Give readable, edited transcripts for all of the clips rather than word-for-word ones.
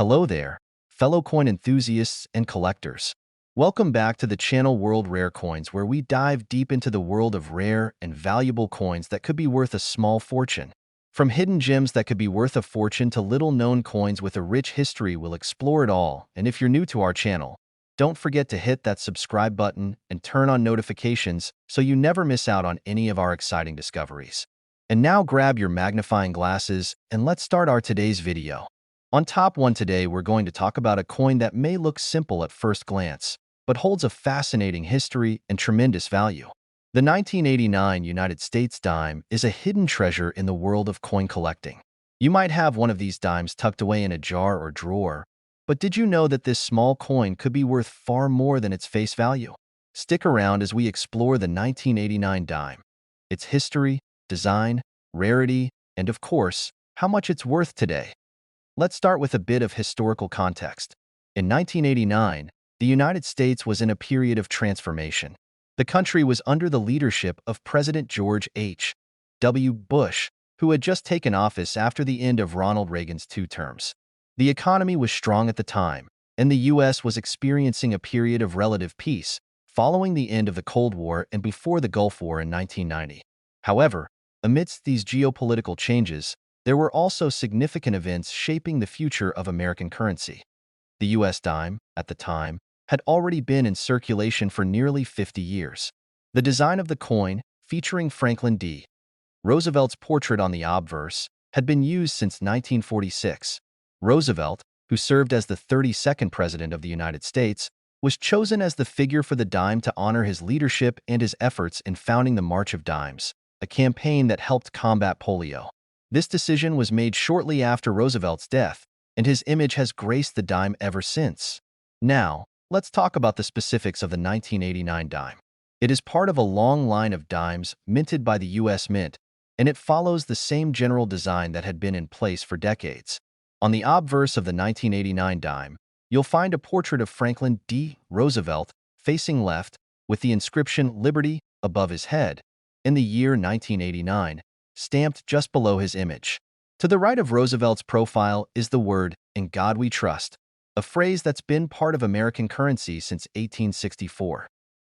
Hello there, fellow coin enthusiasts and collectors. Welcome back to the channel World Rare Coins, where we dive deep into the world of rare and valuable coins that could be worth a small fortune. From hidden gems that could be worth a fortune to little-known coins with a rich history, we'll explore it all. And if you're new to our channel, don't forget to hit that subscribe button and turn on notifications so you never miss out on any of our exciting discoveries. And now grab your magnifying glasses and let's start our today's video. On top one today, we're going to talk about a coin that may look simple at first glance, but holds a fascinating history and tremendous value. The 1989 United States dime is a hidden treasure in the world of coin collecting. You might have one of these dimes tucked away in a jar or drawer, but did you know that this small coin could be worth far more than its face value? Stick around as we explore the 1989 dime, its history, design, rarity, and of course, how much it's worth today. Let's start with a bit of historical context. In 1989, the United States was in a period of transformation. The country was under the leadership of President George H. W. Bush, who had just taken office after the end of Ronald Reagan's 2 terms. The economy was strong at the time, and the U.S. was experiencing a period of relative peace following the end of the Cold War and before the Gulf War in 1990. However, amidst these geopolitical changes, there were also significant events shaping the future of American currency. The U.S. dime, at the time, had already been in circulation for nearly 50 years. The design of the coin, featuring Franklin D. Roosevelt's portrait on the obverse, had been used since 1946. Roosevelt, who served as the 32nd President of the United States, was chosen as the figure for the dime to honor his leadership and his efforts in founding the March of Dimes, a campaign that helped combat polio. This decision was made shortly after Roosevelt's death, and his image has graced the dime ever since. Now, let's talk about the specifics of the 1989 dime. It is part of a long line of dimes minted by the U.S. Mint, and it follows the same general design that had been in place for decades. On the obverse of the 1989 dime, you'll find a portrait of Franklin D. Roosevelt facing left, with the inscription Liberty above his head, in the year 1989, stamped just below his image. To the right of Roosevelt's profile is the word, "In God We Trust," a phrase that's been part of American currency since 1864.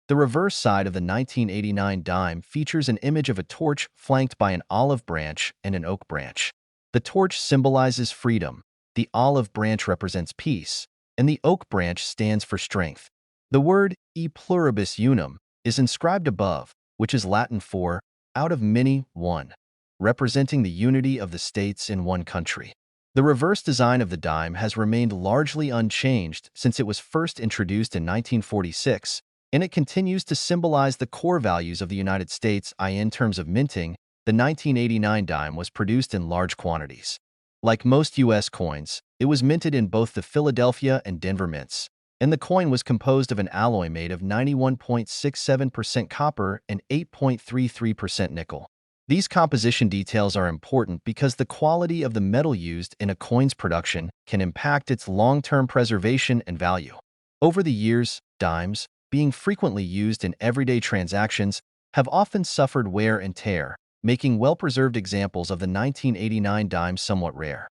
The reverse side of the 1989 dime features an image of a torch flanked by an olive branch and an oak branch. The torch symbolizes freedom, the olive branch represents peace, and the oak branch stands for strength. The word e pluribus unum is inscribed above, which is Latin for out of many, one, representing the unity of the states in one country. The reverse design of the dime has remained largely unchanged since it was first introduced in 1946, and it continues to symbolize the core values of the United States. In terms of minting, the 1989 dime was produced in large quantities. Like most U.S. coins, it was minted in both the Philadelphia and Denver mints, and the coin was composed of an alloy made of 91.67% copper and 8.33% nickel. These composition details are important because the quality of the metal used in a coin's production can impact its long-term preservation and value. Over the years, dimes, being frequently used in everyday transactions, have often suffered wear and tear, making well-preserved examples of the 1989 dime somewhat rare.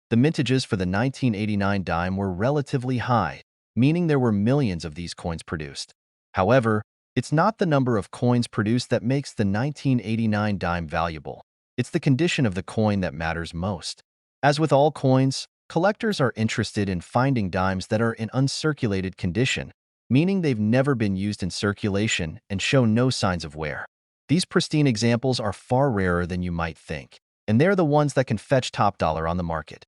The mintages for the 1989 dime were relatively high, meaning there were millions of these coins produced. However, it's not the number of coins produced that makes the 1989 dime valuable. It's the condition of the coin that matters most. As with all coins, collectors are interested in finding dimes that are in uncirculated condition, meaning they've never been used in circulation and show no signs of wear. These pristine examples are far rarer than you might think, and they're the ones that can fetch top dollar on the market.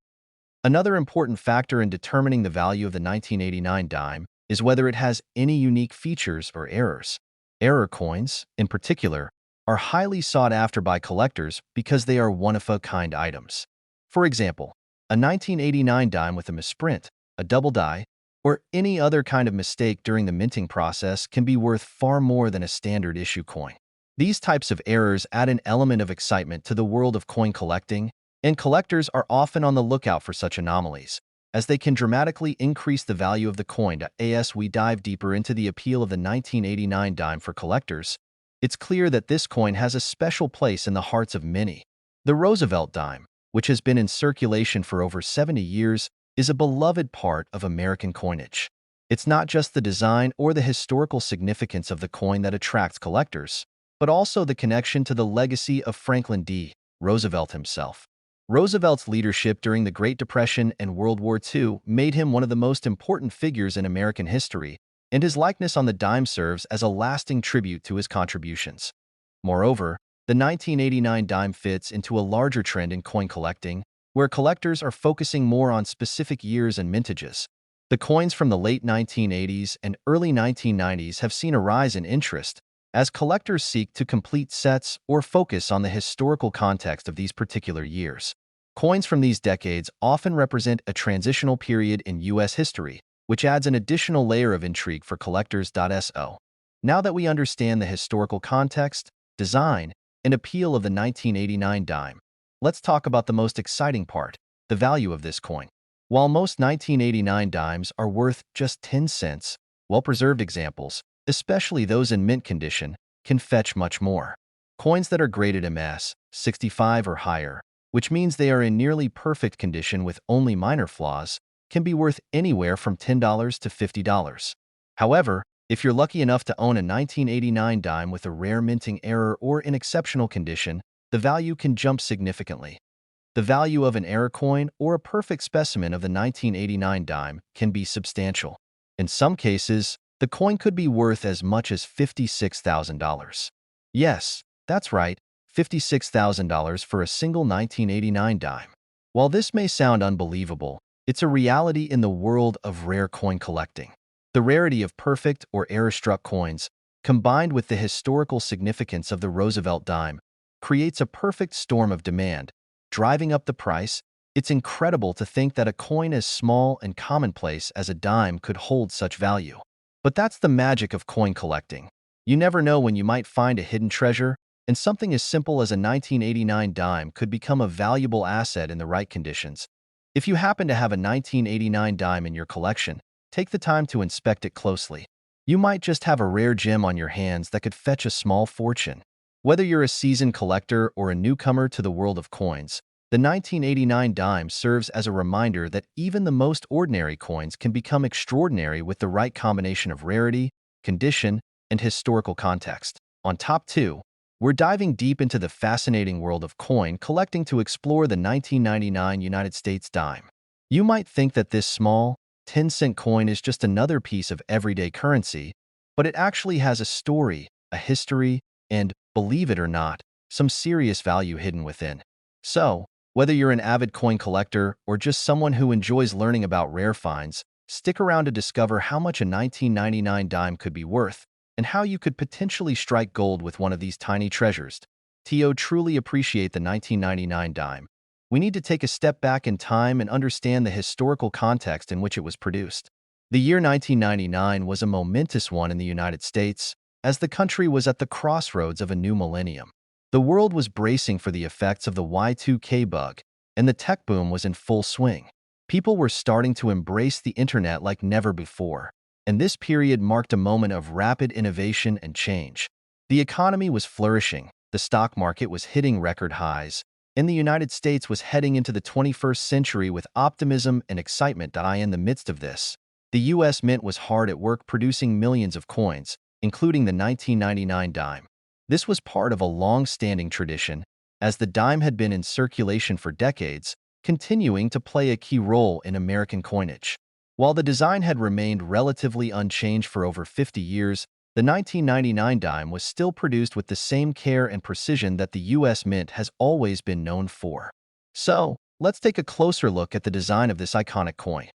Another important factor in determining the value of the 1989 dime is whether it has any unique features or errors. Error coins, in particular, are highly sought after by collectors because they are one-of-a-kind items. For example, a 1989 dime with a misprint, a double die, or any other kind of mistake during the minting process can be worth far more than a standard issue coin. These types of errors add an element of excitement to the world of coin collecting, and collectors are often on the lookout for such anomalies, as they can dramatically increase the value of the coin. As we dive deeper into the appeal of the 1989 dime for collectors, it's clear that this coin has a special place in the hearts of many. The Roosevelt dime, which has been in circulation for over 70 years, is a beloved part of American coinage. It's not just the design or the historical significance of the coin that attracts collectors, but also the connection to the legacy of Franklin D. Roosevelt himself. Roosevelt's leadership during the Great Depression and World War II made him one of the most important figures in American history, and his likeness on the dime serves as a lasting tribute to his contributions. Moreover, the 1989 dime fits into a larger trend in coin collecting, where collectors are focusing more on specific years and mintages. The coins from the late 1980s and early 1990s have seen a rise in interest as collectors seek to complete sets or focus on the historical context of these particular years. Coins from these decades often represent a transitional period in U.S. history, which adds an additional layer of intrigue for collectors. Now that we understand the historical context, design, and appeal of the 1989 dime, let's talk about the most exciting part, the value of this coin. While most 1989 dimes are worth just 10 cents, well-preserved examples, especially those in mint condition, can fetch much more. Coins that are graded MS 65 or higher, which means they are in nearly perfect condition with only minor flaws, can be worth anywhere from $10 to $50. However, if you're lucky enough to own a 1989 dime with a rare minting error or in exceptional condition, the value can jump significantly. The value of an error coin or a perfect specimen of the 1989 dime can be substantial. In some cases, the coin could be worth as much as $56,000. Yes, that's right, $56,000 for a single 1989 dime. While this may sound unbelievable, it's a reality in the world of rare coin collecting. The rarity of perfect or error-struck coins, combined with the historical significance of the Roosevelt dime, creates a perfect storm of demand, driving up the price. It's incredible to think that a coin as small and commonplace as a dime could hold such value. But that's the magic of coin collecting. You never know when you might find a hidden treasure, and something as simple as a 1989 dime could become a valuable asset in the right conditions. If you happen to have a 1989 dime in your collection, take the time to inspect it closely. You might just have a rare gem on your hands that could fetch a small fortune. Whether you're a seasoned collector or a newcomer to the world of coins, the 1989 dime serves as a reminder that even the most ordinary coins can become extraordinary with the right combination of rarity, condition, and historical context. On top 2, we're diving deep into the fascinating world of coin collecting to explore the 1999 United States dime. You might think that this small, 10-cent coin is just another piece of everyday currency, but it actually has a story, a history, and, believe it or not, some serious value hidden within. So, whether you're an avid coin collector or just someone who enjoys learning about rare finds, stick around to discover how much a 1999 dime could be worth and how you could potentially strike gold with one of these tiny treasures. To truly appreciate the 1999 dime, we need to take a step back in time and understand the historical context in which it was produced. The year 1999 was a momentous one in the United States, as the country was at the crossroads of a new millennium. The world was bracing for the effects of the Y2K bug, and the tech boom was in full swing. People were starting to embrace the internet like never before, and this period marked a moment of rapid innovation and change. The economy was flourishing, the stock market was hitting record highs, and the United States was heading into the 21st century with optimism and excitement. In the midst of this, the U.S. Mint was hard at work producing millions of coins, including the 1999 dime. This was part of a long-standing tradition, as the dime had been in circulation for decades, continuing to play a key role in American coinage. While the design had remained relatively unchanged for over 50 years, the 1999 dime was still produced with the same care and precision that the U.S. Mint has always been known for. So, let's take a closer look at the design of this iconic coin.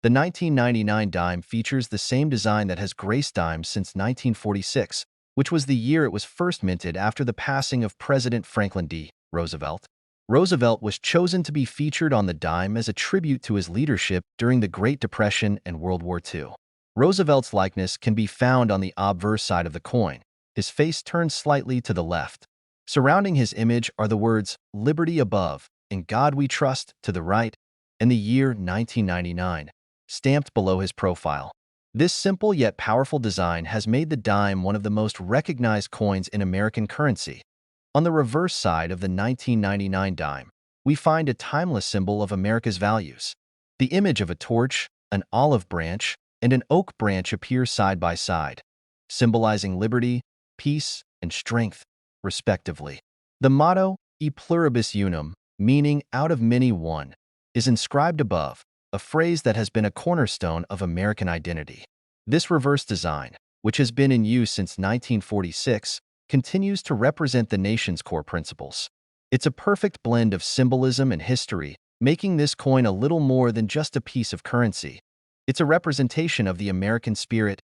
The 1999 dime features the same design that has graced dimes since 1946, which was the year it was first minted after the passing of President Franklin D. Roosevelt. Roosevelt was chosen to be featured on the dime as a tribute to his leadership during the Great Depression and World War II. Roosevelt's likeness can be found on the obverse side of the coin, his face turned slightly to the left. Surrounding his image are the words, "Liberty above, in God we trust," to the right, and the year 1999, stamped below his profile. This simple yet powerful design has made the dime one of the most recognized coins in American currency. On the reverse side of the 1999 dime, we find a timeless symbol of America's values. The image of a torch, an olive branch, and an oak branch appear side by side, symbolizing liberty, peace, and strength, respectively. The motto, E pluribus unum, meaning out of many one, is inscribed above, a phrase that has been a cornerstone of American identity. This reverse design, which has been in use since 1946, continues to represent the nation's core principles. It's a perfect blend of symbolism and history, making this coin a little more than just a piece of currency. It's a representation of the American spirit.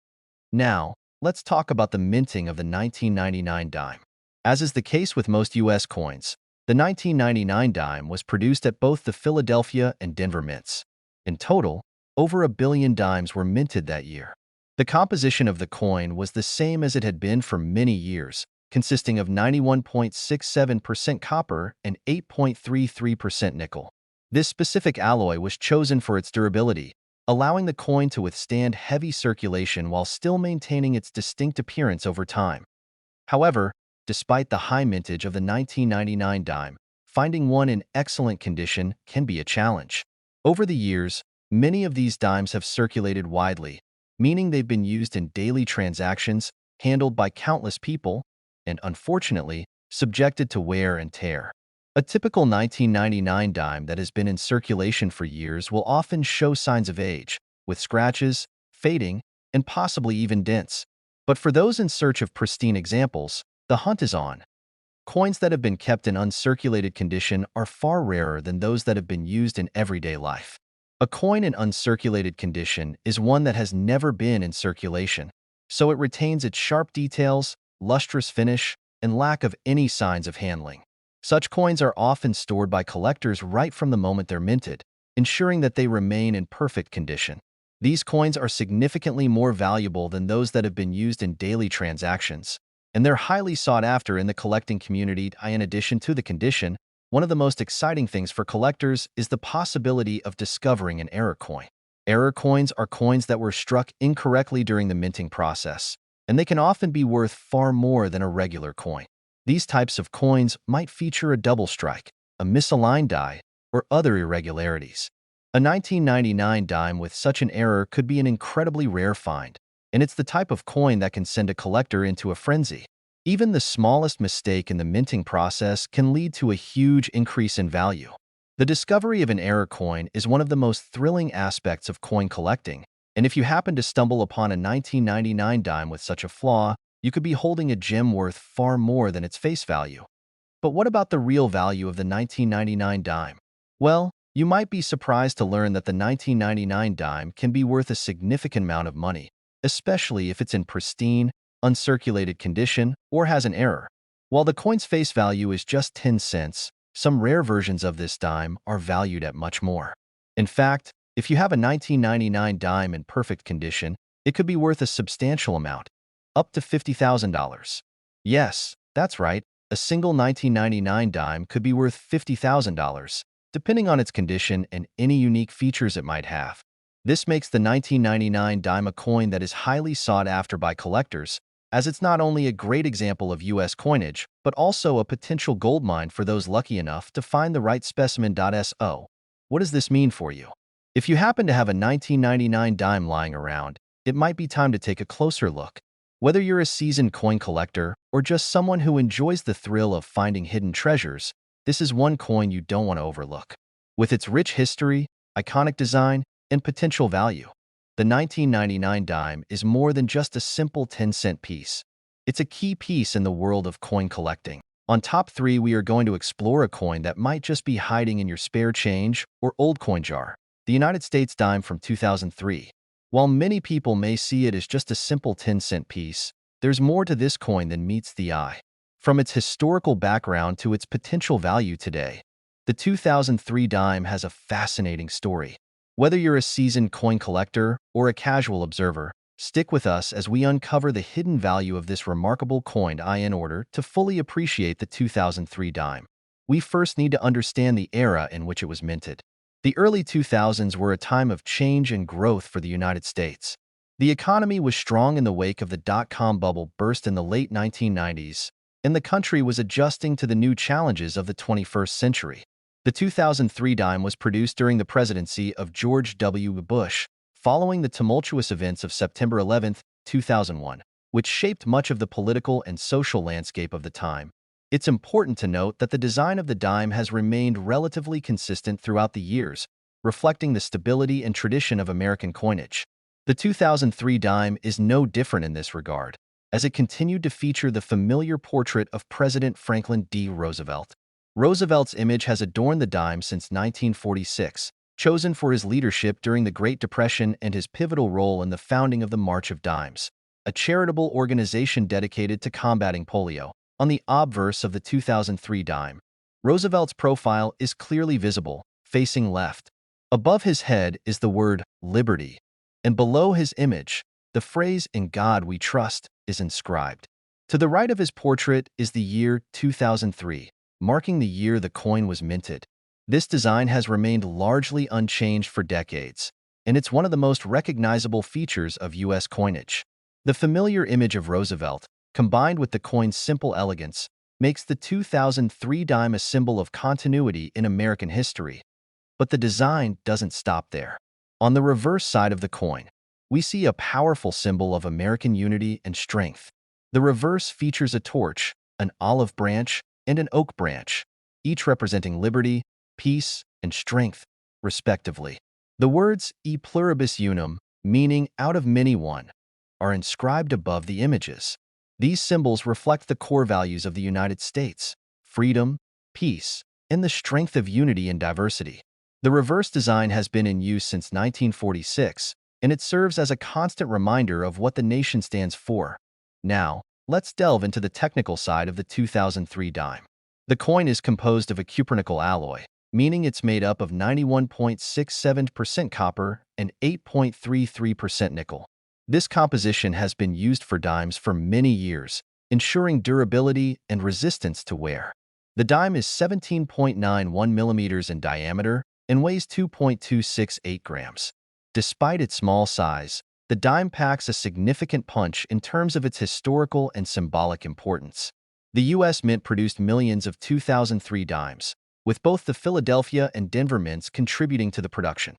Now, let's talk about the minting of the 1999 dime. As is the case with most U.S. coins, the 1999 dime was produced at both the Philadelphia and Denver mints. In total, over 1 billion dimes were minted that year. The composition of the coin was the same as it had been for many years, consisting of 91.67% copper and 8.33% nickel. This specific alloy was chosen for its durability, allowing the coin to withstand heavy circulation while still maintaining its distinct appearance over time. However, despite the high mintage of the 1999 dime, finding one in excellent condition can be a challenge. Over the years, many of these dimes have circulated widely, meaning they've been used in daily transactions, handled by countless people, and unfortunately, subjected to wear and tear. A typical 1999 dime that has been in circulation for years will often show signs of age, with scratches, fading, and possibly even dents. But for those in search of pristine examples, the hunt is on. Coins that have been kept in uncirculated condition are far rarer than those that have been used in everyday life. A coin in uncirculated condition is one that has never been in circulation, so it retains its sharp details, lustrous finish, and lack of any signs of handling. Such coins are often stored by collectors right from the moment they're minted, ensuring that they remain in perfect condition. These coins are significantly more valuable than those that have been used in daily transactions, and they're highly sought after in the collecting community. In addition to the condition, one of the most exciting things for collectors is the possibility of discovering an error coin. Error coins are coins that were struck incorrectly during the minting process, and they can often be worth far more than a regular coin. These types of coins might feature a double strike, a misaligned die, or other irregularities. A 1999 dime with such an error could be an incredibly rare find, and it's the type of coin that can send a collector into a frenzy. Even the smallest mistake in the minting process can lead to a huge increase in value. The discovery of an error coin is one of the most thrilling aspects of coin collecting, and if you happen to stumble upon a 1999 dime with such a flaw, you could be holding a gem worth far more than its face value. But what about the real value of the 1999 dime? Well, you might be surprised to learn that the 1999 dime can be worth a significant amount of money, especially if it's in pristine, uncirculated condition or has an error. While the coin's face value is just 10 cents, some rare versions of this dime are valued at much more. In fact, if you have a 1999 dime in perfect condition, it could be worth a substantial amount, up to $50,000. Yes, that's right, a single 1999 dime could be worth $50,000, depending on its condition and any unique features it might have. This makes the 1999 dime a coin that is highly sought after by collectors, as it's not only a great example of U.S. coinage, but also a potential goldmine for those lucky enough to find the right specimen. So, what does this mean for you? If you happen to have a 1999 dime lying around, it might be time to take a closer look. Whether you're a seasoned coin collector or just someone who enjoys the thrill of finding hidden treasures, this is one coin you don't want to overlook. With its rich history, iconic design, and potential value, the 1999 dime is more than just a simple 10-cent piece. It's a key piece in the world of coin collecting. On Top 3, we are going to explore a coin that might just be hiding in your spare change or old coin jar, the United States dime from 2003. While many people may see it as just a simple 10-cent piece, there's more to this coin than meets the eye. From its historical background to its potential value today, the 2003 dime has a fascinating story. Whether you're a seasoned coin collector or a casual observer, stick with us as we uncover the hidden value of this remarkable coin. In order to fully appreciate the 2003 dime, we first need to understand the era in which it was minted. The early 2000s were a time of change and growth for the United States. The economy was strong in the wake of the dot-com bubble burst in the late 1990s, and the country was adjusting to the new challenges of the 21st century. The 2003 dime was produced during the presidency of George W. Bush, following the tumultuous events of September 11, 2001, which shaped much of the political and social landscape of the time. It's important to note that the design of the dime has remained relatively consistent throughout the years, reflecting the stability and tradition of American coinage. The 2003 dime is no different in this regard, as it continued to feature the familiar portrait of President Franklin D. Roosevelt. Roosevelt's image has adorned the dime since 1946, chosen for his leadership during the Great Depression and his pivotal role in the founding of the March of Dimes, a charitable organization dedicated to combating polio. On the obverse of the 2003 dime, Roosevelt's profile is clearly visible, facing left. Above his head is the word liberty, and below his image, the phrase "In God We Trust" is inscribed. To the right of his portrait is the year 2003, marking the year the coin was minted. This design has remained largely unchanged for decades, and it's one of the most recognizable features of U.S. coinage. The familiar image of Roosevelt, combined with the coin's simple elegance, makes the 2003 dime a symbol of continuity in American history. But the design doesn't stop there. On the reverse side of the coin, we see a powerful symbol of American unity and strength. The reverse features a torch, an olive branch, and an oak branch, each representing liberty, peace, and strength, respectively. The words "e pluribus unum," meaning "out of many one," are inscribed above the images. These symbols reflect the core values of the United States: freedom, peace, and the strength of unity in diversity. The reverse design has been in use since 1946, and it serves as a constant reminder of what the nation stands for. Now, let's delve into the technical side of the 2003 dime. The coin is composed of a cupronickel alloy, meaning it's made up of 91.67% copper and 8.33% nickel. This composition has been used for dimes for many years, ensuring durability and resistance to wear. The dime is 17.91 millimeters in diameter and weighs 2.268 grams. Despite its small size, the dime packs a significant punch in terms of its historical and symbolic importance. The U.S. Mint produced millions of 2003 dimes, with both the Philadelphia and Denver mints contributing to the production.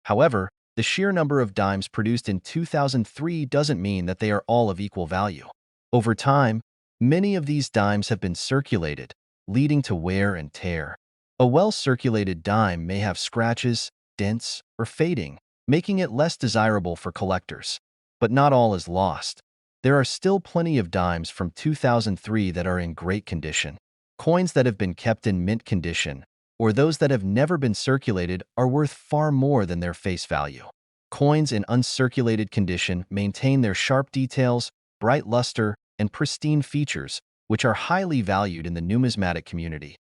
However, the sheer number of dimes produced in 2003 doesn't mean that they are all of equal value. Over time, many of these dimes have been circulated, leading to wear and tear. A well-circulated dime may have scratches, dents, or fading, making it less desirable for collectors. But not all is lost. There are still plenty of dimes from 2003 that are in great condition. Coins that have been kept in mint condition, or those that have never been circulated, are worth far more than their face value. Coins in uncirculated condition maintain their sharp details, bright luster, and pristine features, which are highly valued in the numismatic community.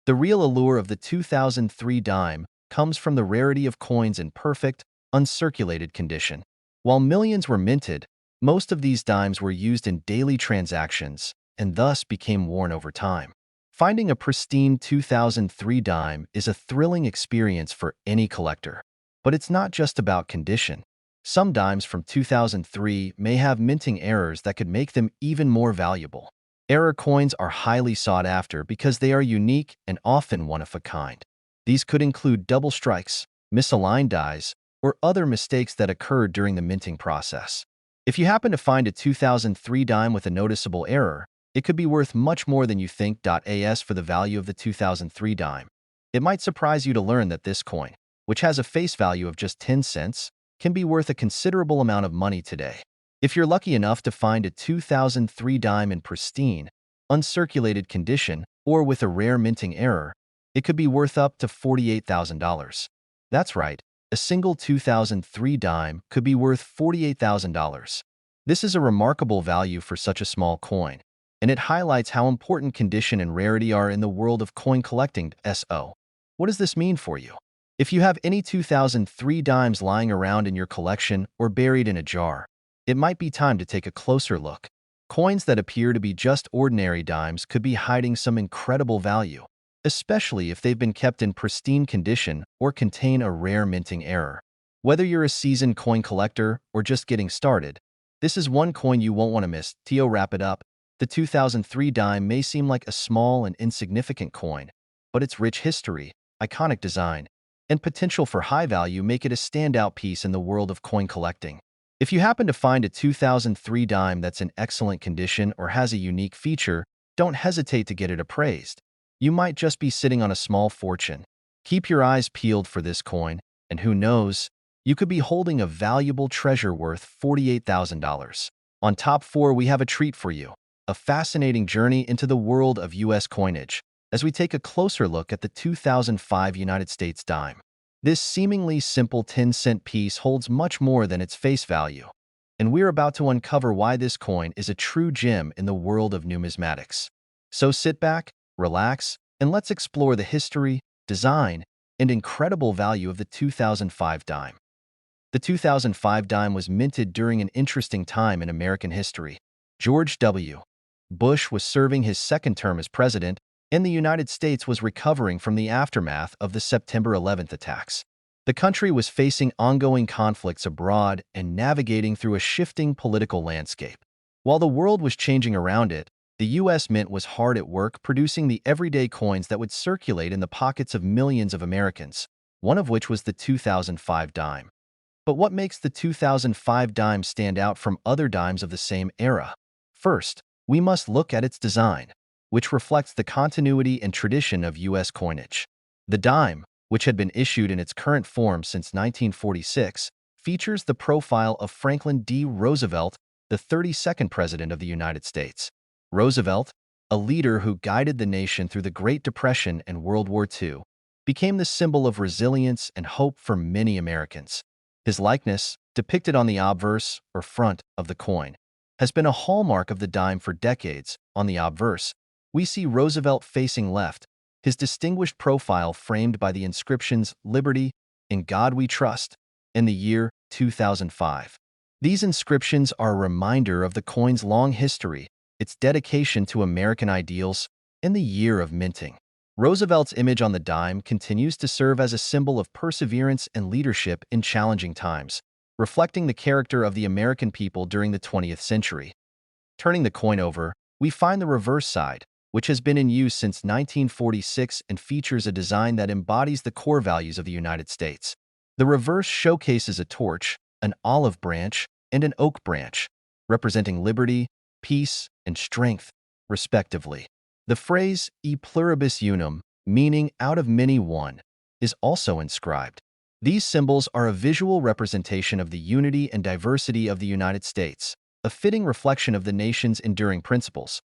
The real allure of the 2003 dime comes from the rarity of coins in perfect, uncirculated condition. While millions were minted, most of these dimes were used in daily transactions and thus became worn over time. Finding a pristine 2003 dime is a thrilling experience for any collector. But it's not just about condition. Some dimes from 2003 may have minting errors that could make them even more valuable. Error coins are highly sought after because they are unique and often one of a kind. These could include double strikes, misaligned dies, or other mistakes that occurred during the minting process. If you happen to find a 2003 dime with a noticeable error, it could be worth much more than you think. As for the value of the 2003 dime, it might surprise you to learn that this coin, which has a face value of just 10 cents, can be worth a considerable amount of money today. If you're lucky enough to find a 2003 dime in pristine, uncirculated condition, or with a rare minting error, it could be worth up to $48,000. That's right, a single 2003 dime could be worth $48,000. This is a remarkable value for such a small coin, and it highlights how important condition and rarity are in the world of coin collecting. What does this mean for you? If you have any 2003 dimes lying around in your collection or buried in a jar, it might be time to take a closer look. Coins that appear to be just ordinary dimes could be hiding some incredible value, especially if they've been kept in pristine condition or contain a rare minting error. Whether you're a seasoned coin collector or just getting started, this is one coin you won't want to miss. To wrap it up, the 2003 dime may seem like a small and insignificant coin, but its rich history, iconic design, and potential for high value make it a standout piece in the world of coin collecting. If you happen to find a 2003 dime that's in excellent condition or has a unique feature, don't hesitate to get it appraised. You might just be sitting on a small fortune. Keep your eyes peeled for this coin, and who knows, you could be holding a valuable treasure worth $48,000. On top 4, we have a treat for you, a fascinating journey into the world of U.S. coinage, as we take a closer look at the 2005 United States dime. This seemingly simple 10-cent piece holds much more than its face value, and we're about to uncover why this coin is a true gem in the world of numismatics. So sit back, relax, and let's explore the history, design, and incredible value of the 2005 dime. The 2005 dime was minted during an interesting time in American history. George W. Bush was serving his second term as president, and the United States was recovering from the aftermath of the September 11th attacks. The country was facing ongoing conflicts abroad and navigating through a shifting political landscape. While the world was changing around it, the U.S. Mint was hard at work producing the everyday coins that would circulate in the pockets of millions of Americans, one of which was the 2005 dime. But what makes the 2005 dime stand out from other dimes of the same era? First, we must look at its design, which reflects the continuity and tradition of U.S. coinage. The dime, which had been issued in its current form since 1946, features the profile of Franklin D. Roosevelt, the 32nd President of the United States. Roosevelt, a leader who guided the nation through the Great Depression and World War II, became the symbol of resilience and hope for many Americans. His likeness, depicted on the obverse, or front, of the coin, has been a hallmark of the dime for decades. On the obverse, we see Roosevelt facing left, his distinguished profile framed by the inscriptions "Liberty," "In God We Trust," and the year 2005. These inscriptions are a reminder of the coin's long history, its dedication to American ideals, and the year of minting. Roosevelt's image on the dime continues to serve as a symbol of perseverance and leadership in challenging times, reflecting the character of the American people during the 20th century. Turning the coin over, we find the reverse side, which has been in use since 1946 and features a design that embodies the core values of the United States. The reverse showcases a torch, an olive branch, and an oak branch, representing liberty, peace, and strength, respectively. The phrase "e pluribus unum," meaning "out of many one," is also inscribed. These symbols are a visual representation of the unity and diversity of the United States, a fitting reflection of the nation's enduring principles.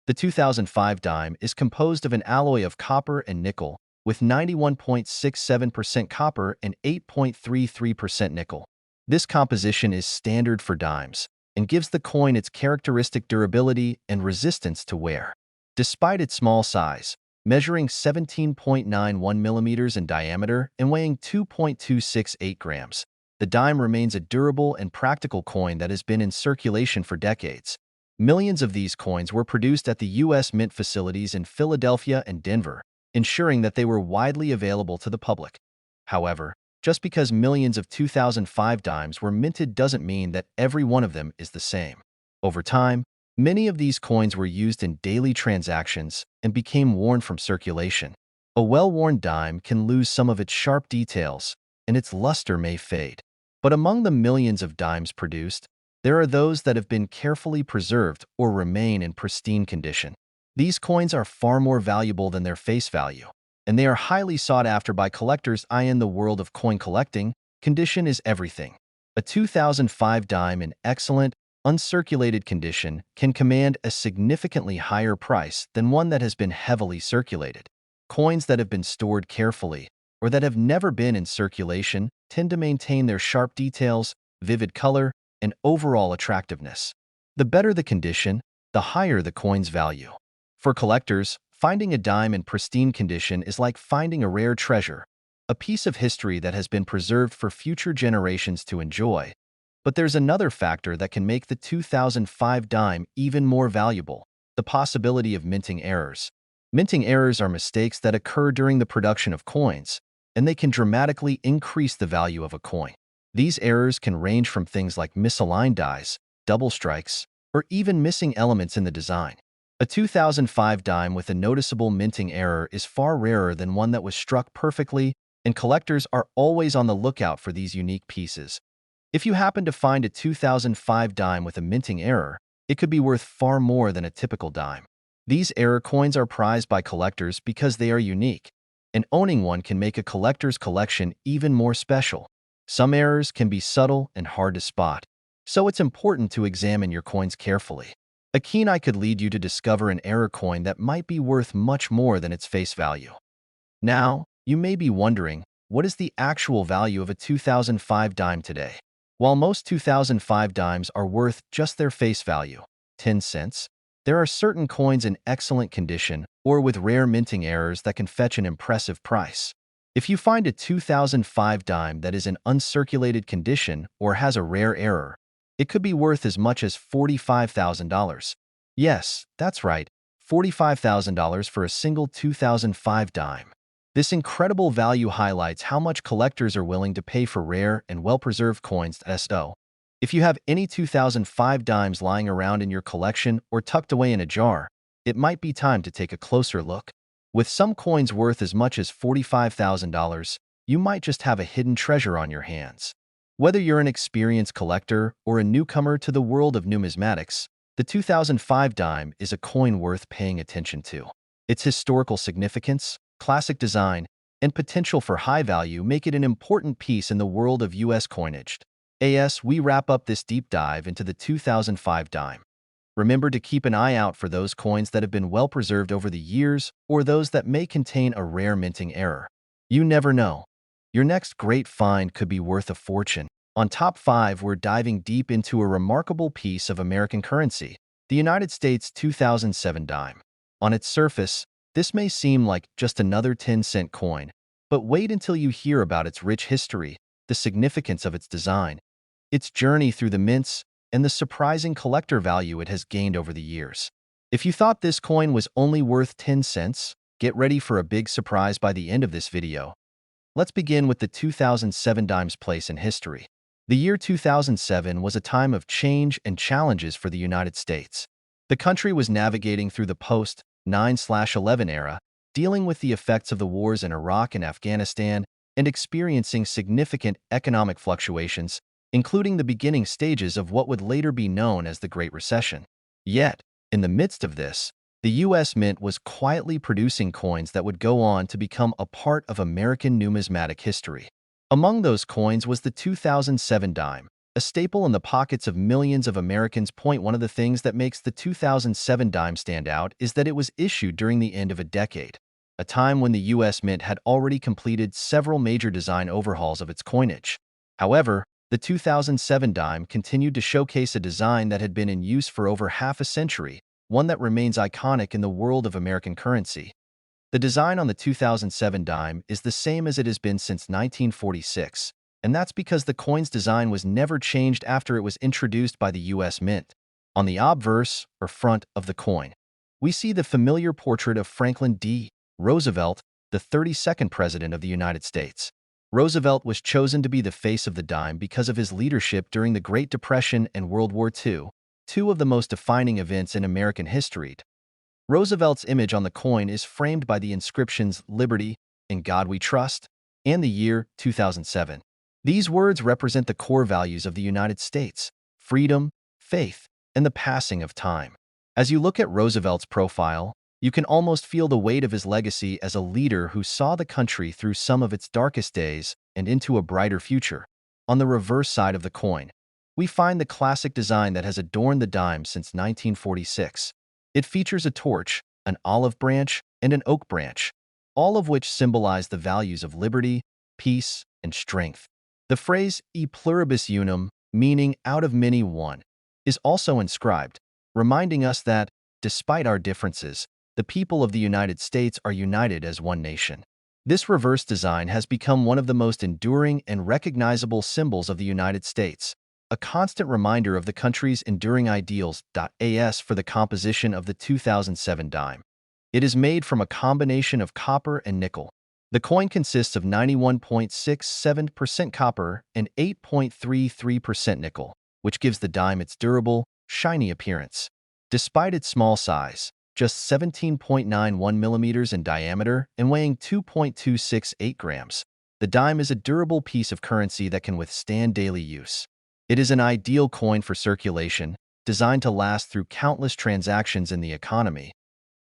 The 2005 dime is composed of an alloy of copper and nickel, with 91.67% copper and 8.33% nickel. This composition is standard for dimes and gives the coin its characteristic durability and resistance to wear. Despite its small size, measuring 17.91 millimeters in diameter and weighing 2.268 grams, the dime remains a durable and practical coin that has been in circulation for decades. Millions of these coins were produced at the U.S. Mint facilities in Philadelphia and Denver, ensuring that they were widely available to the public. However, just because millions of 2005 dimes were minted doesn't mean that every one of them is the same. Over time, many of these coins were used in daily transactions and became worn from circulation. A well-worn dime can lose some of its sharp details, and its luster may fade. But among the millions of dimes produced, there are those that have been carefully preserved or remain in pristine condition. These coins are far more valuable than their face value, and they are highly sought after by collectors. In the world of coin collecting, condition is everything. A 2005 dime in excellent, uncirculated condition can command a significantly higher price than one that has been heavily circulated. Coins that have been stored carefully or that have never been in circulation tend to maintain their sharp details, vivid color, and overall attractiveness. The better the condition, the higher the coin's value. For collectors, finding a dime in pristine condition is like finding a rare treasure, a piece of history that has been preserved for future generations to enjoy. But there's another factor that can make the 2005 dime even more valuable: the possibility of minting errors. Minting errors are mistakes that occur during the production of coins, and they can dramatically increase the value of a coin. These errors can range from things like misaligned dies, double strikes, or even missing elements in the design. A 2005 dime with a noticeable minting error is far rarer than one that was struck perfectly, and collectors are always on the lookout for these unique pieces. If you happen to find a 2005 dime with a minting error, it could be worth far more than a typical dime. These error coins are prized by collectors because they are unique, and owning one can make a collector's collection even more special. Some errors can be subtle and hard to spot, so it's important to examine your coins carefully. A keen eye could lead you to discover an error coin that might be worth much more than its face value. Now, you may be wondering, what is the actual value of a 2005 dime today? While most 2005 dimes are worth just their face value, 10 cents, there are certain coins in excellent condition or with rare minting errors that can fetch an impressive price. If you find a 2005 dime that is in uncirculated condition or has a rare error, it could be worth as much as $45,000. Yes, that's right, $45,000 for a single 2005 dime. This incredible value highlights how much collectors are willing to pay for rare and well-preserved coins. If you have any 2005 dimes lying around in your collection or tucked away in a jar, it might be time to take a closer look. With some coins worth as much as $45,000, you might just have a hidden treasure on your hands. Whether you're an experienced collector or a newcomer to the world of numismatics, the 2005 dime is a coin worth paying attention to. Its historical significance, classic design, and potential for high value make it an important piece in the world of U.S. coinage. As we wrap up this deep dive into the 2005 dime, remember to keep an eye out for those coins that have been well preserved over the years or those that may contain a rare minting error. You never know. Your next great find could be worth a fortune. On Top 5, we're diving deep into a remarkable piece of American currency, the United States 2007 dime. On its surface, this may seem like just another 10-cent coin, but wait until you hear about its rich history, the significance of its design, its journey through the mints, and the surprising collector value it has gained over the years. If you thought this coin was only worth 10 cents, get ready for a big surprise by the end of this video. Let's begin with the 2007 dime's place in history. The year 2007 was a time of change and challenges for the United States. The country was navigating through the post-9/11 era, dealing with the effects of the wars in Iraq and Afghanistan, and experiencing significant economic fluctuations, including the beginning stages of what would later be known as the Great Recession. Yet, in the midst of this, the U.S. Mint was quietly producing coins that would go on to become a part of American numismatic history. Among those coins was the 2007 dime, a staple in the pockets of millions of Americans. One of the things that makes the 2007 dime stand out is that it was issued during the end of a decade, a time when the U.S. Mint had already completed several major design overhauls of its coinage. However, the 2007 dime continued to showcase a design that had been in use for over half a century, one that remains iconic in the world of American currency. The design on the 2007 dime is the same as it has been since 1946, and that's because the coin's design was never changed after it was introduced by the U.S. Mint. On the obverse, or front, of the coin, we see the familiar portrait of Franklin D. Roosevelt, the 32nd President of the United States. Roosevelt was chosen to be the face of the dime because of his leadership during the Great Depression and World War II, two of the most defining events in American history. Roosevelt's image on the coin is framed by the inscriptions "Liberty," "In God We Trust," and the year 2007. These words represent the core values of the United States: freedom, faith, and the passing of time. As you look at Roosevelt's profile, you can almost feel the weight of his legacy as a leader who saw the country through some of its darkest days and into a brighter future. On the reverse side of the coin, we find the classic design that has adorned the dime since 1946. It features a torch, an olive branch, and an oak branch, all of which symbolize the values of liberty, peace, and strength. The phrase "e pluribus unum," meaning "out of many one," is also inscribed, reminding us that, despite our differences, the people of the United States are united as one nation. This reverse design has become one of the most enduring and recognizable symbols of the United States, a constant reminder of the country's enduring ideals. As for the composition of the 2007 dime, it is made from a combination of copper and nickel. The coin consists of 91.67% copper and 8.33% nickel, which gives the dime its durable, shiny appearance. Despite its small size, just 17.91 millimeters in diameter and weighing 2.268 grams. The dime is a durable piece of currency that can withstand daily use. It is an ideal coin for circulation, designed to last through countless transactions in the economy.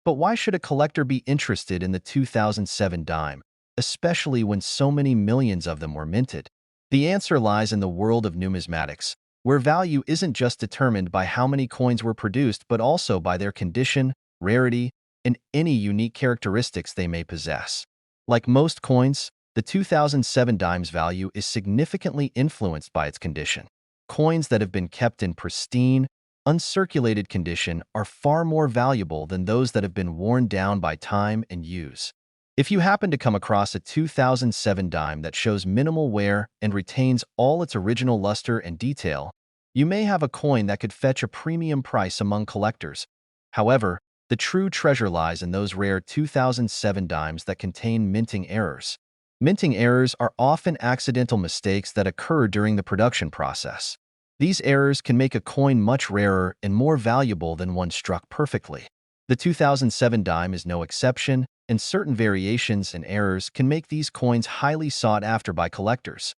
But why should a collector be interested in the 2007 dime, especially when so many millions of them were minted? The answer lies in the world of numismatics, where value isn't just determined by how many coins were produced but also by their condition, rarity, and any unique characteristics they may possess. Like most coins, the 2007 dime's value is significantly influenced by its condition. Coins that have been kept in pristine, uncirculated condition are far more valuable than those that have been worn down by time and use. If you happen to come across a 2007 dime that shows minimal wear and retains all its original luster and detail, you may have a coin that could fetch a premium price among collectors. However, the true treasure lies in those rare 2007 dimes that contain minting errors. Minting errors are often accidental mistakes that occur during the production process. These errors can make a coin much rarer and more valuable than one struck perfectly. The 2007 dime is no exception, and certain variations and errors can make these coins highly sought after by collectors.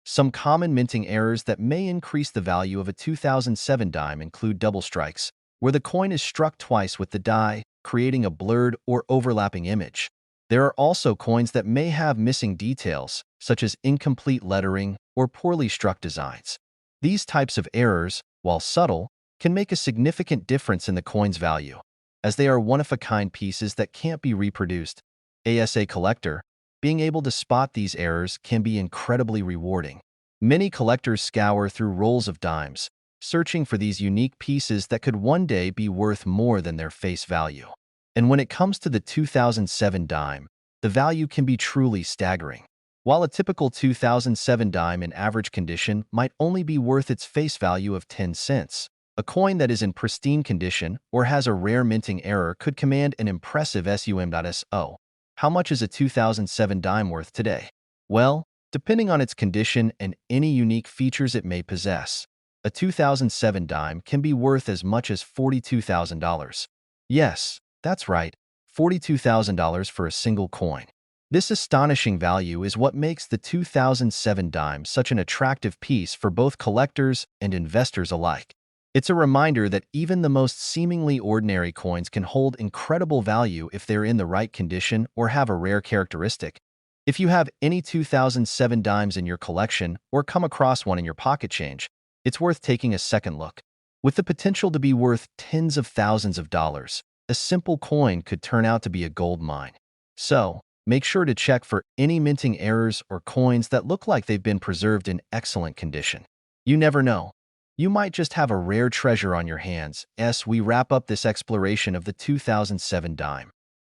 Some common minting errors that may increase the value of a 2007 dime include double strikes, where the coin is struck twice with the die, creating a blurred or overlapping image. There are also coins that may have missing details, such as incomplete lettering or poorly struck designs. These types of errors, while subtle, can make a significant difference in the coin's value, as they are one-of-a-kind pieces that can't be reproduced. As a collector, being able to spot these errors can be incredibly rewarding. Many collectors scour through rolls of dimes, searching for these unique pieces that could one day be worth more than their face value. And when it comes to the 2007 dime, the value can be truly staggering. While a typical 2007 dime in average condition might only be worth its face value of 10 cents, a coin that is in pristine condition or has a rare minting error could command an impressive sum.so. How much is a 2007 dime worth today? Well, depending on its condition and any unique features it may possess, a 2007 dime can be worth as much as $42,000. Yes, that's right, $42,000 for a single coin. This astonishing value is what makes the 2007 dime such an attractive piece for both collectors and investors alike. It's a reminder that even the most seemingly ordinary coins can hold incredible value if they're in the right condition or have a rare characteristic. If you have any 2007 dimes in your collection or come across one in your pocket change, it's worth taking a second look. With the potential to be worth tens of thousands of dollars, a simple coin could turn out to be a gold mine. So, make sure to check for any minting errors or coins that look like they've been preserved in excellent condition. You never know. You might just have a rare treasure on your hands as we wrap up this exploration of the 2007 dime.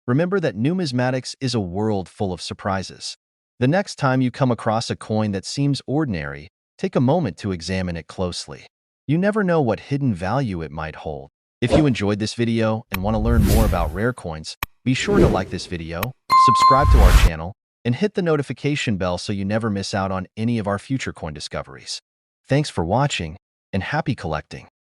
Remember that numismatics is a world full of surprises. The next time you come across a coin that seems ordinary, take a moment to examine it closely. You never know what hidden value it might hold. If you enjoyed this video and want to learn more about rare coins, be sure to like this video, subscribe to our channel, and hit the notification bell so you never miss out on any of our future coin discoveries. Thanks for watching, and happy collecting!